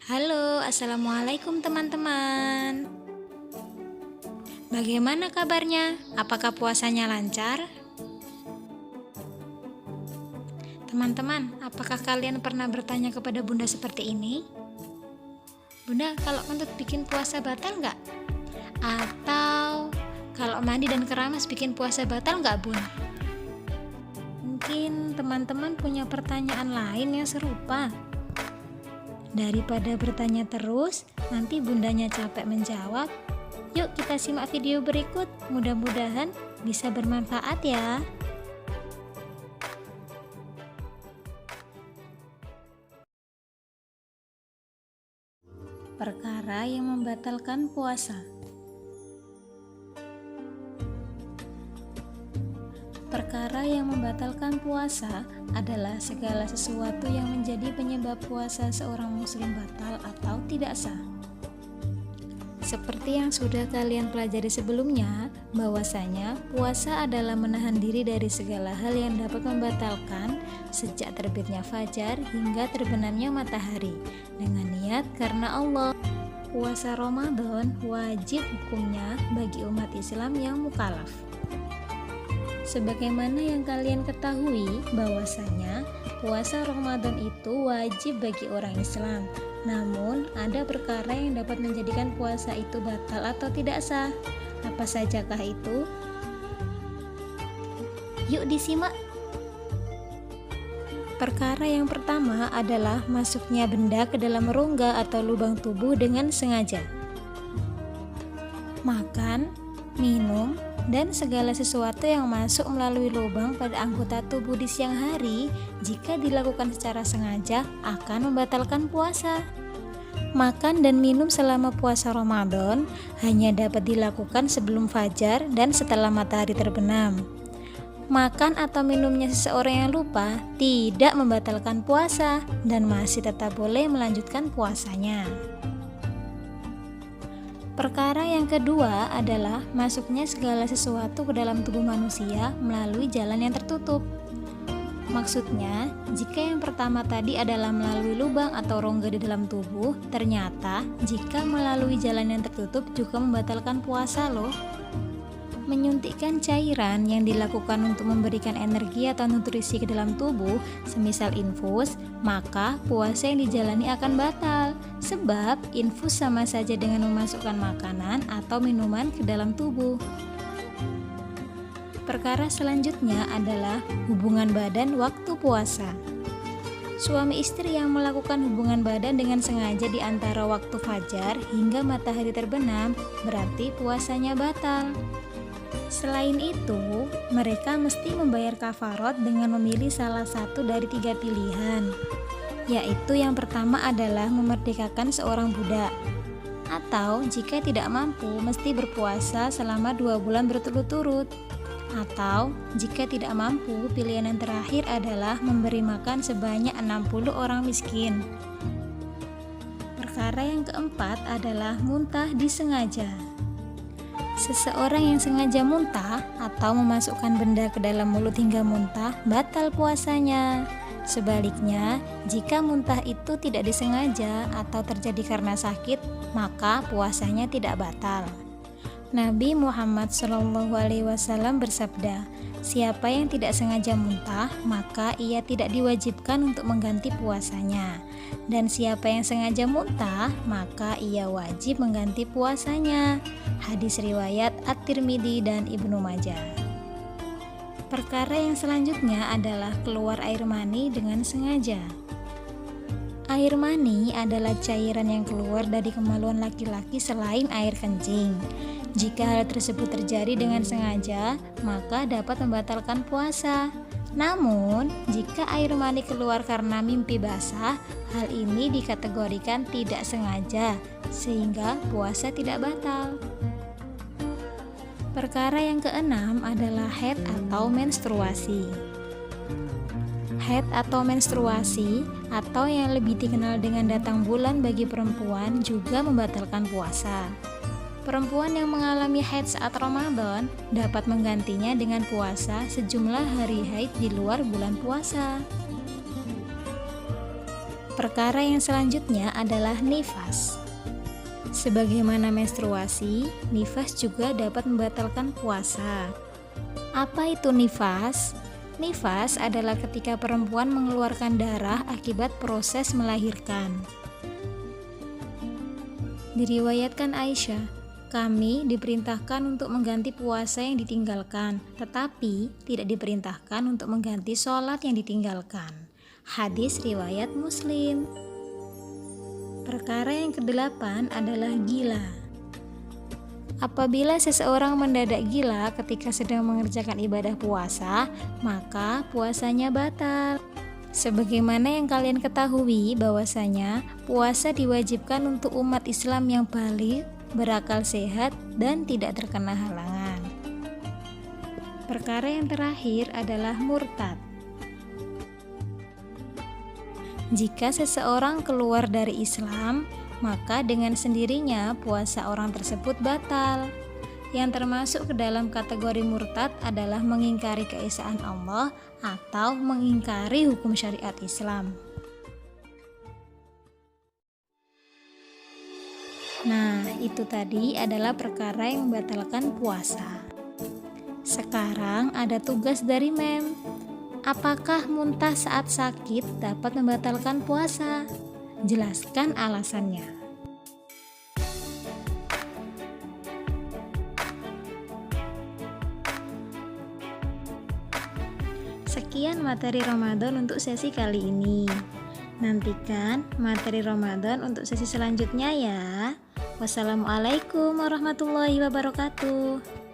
Halo, assalamualaikum teman-teman. Bagaimana kabarnya? Apakah puasanya lancar? Teman-teman, apakah kalian pernah bertanya kepada Bunda seperti ini? Bunda, kalau kentut bikin puasa batal nggak? Atau kalau mandi dan keramas bikin puasa batal nggak, Bun? Mungkin teman-teman punya pertanyaan lain yang serupa. Daripada bertanya terus, nanti bundanya capek menjawab. Yuk kita simak video berikut, mudah-mudahan bisa bermanfaat ya. Perkara yang membatalkan puasa. Perkara yang membatalkan puasa adalah segala sesuatu yang menjadi penyebab puasa seorang muslim batal atau tidak sah. Seperti yang sudah kalian pelajari sebelumnya, bahwasanya puasa adalah menahan diri dari segala hal yang dapat membatalkan sejak terbitnya fajar hingga terbenamnya matahari dengan niat karena Allah. Puasa Ramadan wajib hukumnya bagi umat Islam yang mukallaf. Sebagaimana yang kalian ketahui bahwasanya puasa Ramadan itu wajib bagi orang Islam. Namun, ada perkara yang dapat menjadikan puasa itu batal atau tidak sah. Apa sajakah itu? Yuk disimak. Perkara yang pertama adalah masuknya benda ke dalam rongga atau lubang tubuh dengan sengaja. Makan, minum, dan segala sesuatu yang masuk melalui lubang pada anggota tubuh di siang hari jika dilakukan secara sengaja akan membatalkan puasa. Makan dan minum selama puasa Ramadan hanya dapat dilakukan sebelum fajar dan setelah matahari terbenam. Makan atau minumnya seseorang yang lupa tidak membatalkan puasa dan masih tetap boleh melanjutkan puasanya. Perkara yang kedua adalah masuknya segala sesuatu ke dalam tubuh manusia melalui jalan yang tertutup. Maksudnya, jika yang pertama tadi adalah melalui lubang atau rongga di dalam tubuh, ternyata jika melalui jalan yang tertutup juga membatalkan puasa loh. Menyuntikkan cairan yang dilakukan untuk memberikan energi atau nutrisi ke dalam tubuh, semisal infus, maka puasa yang dijalani akan batal. Sebab infus sama saja dengan memasukkan makanan atau minuman ke dalam tubuh. Perkara selanjutnya adalah hubungan badan waktu puasa. Suami istri yang melakukan hubungan badan dengan sengaja di antara waktu fajar hingga matahari terbenam berarti puasanya batal. Selain itu, mereka mesti membayar kafarot dengan memilih salah satu dari 3 pilihan, yaitu yang pertama adalah memerdekakan seorang budak, atau jika tidak mampu mesti berpuasa selama 2 bulan berturut-turut, atau jika tidak mampu pilihan yang terakhir adalah memberi makan sebanyak 60 orang miskin. Perkara yang keempat adalah muntah disengaja. Seseorang yang sengaja muntah atau memasukkan benda ke dalam mulut hingga muntah batal puasanya. Sebaliknya, jika muntah itu tidak disengaja atau terjadi karena sakit, maka puasanya tidak batal. Nabi Muhammad SAW bersabda, siapa yang tidak sengaja muntah, maka ia tidak diwajibkan untuk mengganti puasanya. Dan siapa yang sengaja muntah, maka ia wajib mengganti puasanya. Hadis riwayat At-Tirmidzi dan Ibnu Majah. Perkara yang selanjutnya adalah keluar air mani dengan sengaja. Air mani adalah cairan yang keluar dari kemaluan laki-laki selain air kencing. Jika hal tersebut terjadi dengan sengaja, maka dapat membatalkan puasa. Namun, jika air mani keluar karena mimpi basah, hal ini dikategorikan tidak sengaja, sehingga puasa tidak batal. Perkara yang keenam adalah haid atau menstruasi. Haid atau menstruasi, atau yang lebih dikenal dengan datang bulan bagi perempuan, juga membatalkan puasa. Perempuan yang mengalami haid saat Ramadan dapat menggantinya dengan puasa sejumlah hari haid di luar bulan puasa. Perkara yang selanjutnya adalah nifas. Sebagaimana menstruasi, nifas juga dapat membatalkan puasa. Apa itu nifas? Nifas adalah ketika perempuan mengeluarkan darah akibat proses melahirkan. Diriwayatkan Aisyah, kami diperintahkan untuk mengganti puasa yang ditinggalkan, tetapi tidak diperintahkan untuk mengganti sholat yang ditinggalkan. Hadis riwayat Muslim. Perkara yang kedelapan adalah gila. Apabila seseorang mendadak gila ketika sedang mengerjakan ibadah puasa, maka puasanya batal. Sebagaimana yang kalian ketahui bahwasanya puasa diwajibkan untuk umat Islam yang baligh, berakal sehat, dan tidak terkena halangan. Perkara yang terakhir adalah murtad. Jika seseorang keluar dari Islam, maka dengan sendirinya puasa orang tersebut batal. Yang termasuk ke dalam kategori murtad adalah mengingkari keesaan Allah atau mengingkari hukum syariat Islam. Nah, itu tadi adalah perkara yang membatalkan puasa. Sekarang ada tugas dari Mem. Apakah muntah saat sakit dapat membatalkan puasa? Jelaskan alasannya. Sekian materi Ramadan untuk sesi kali ini. Nantikan materi Ramadan untuk sesi selanjutnya ya. Wassalamualaikum warahmatullahi wabarakatuh.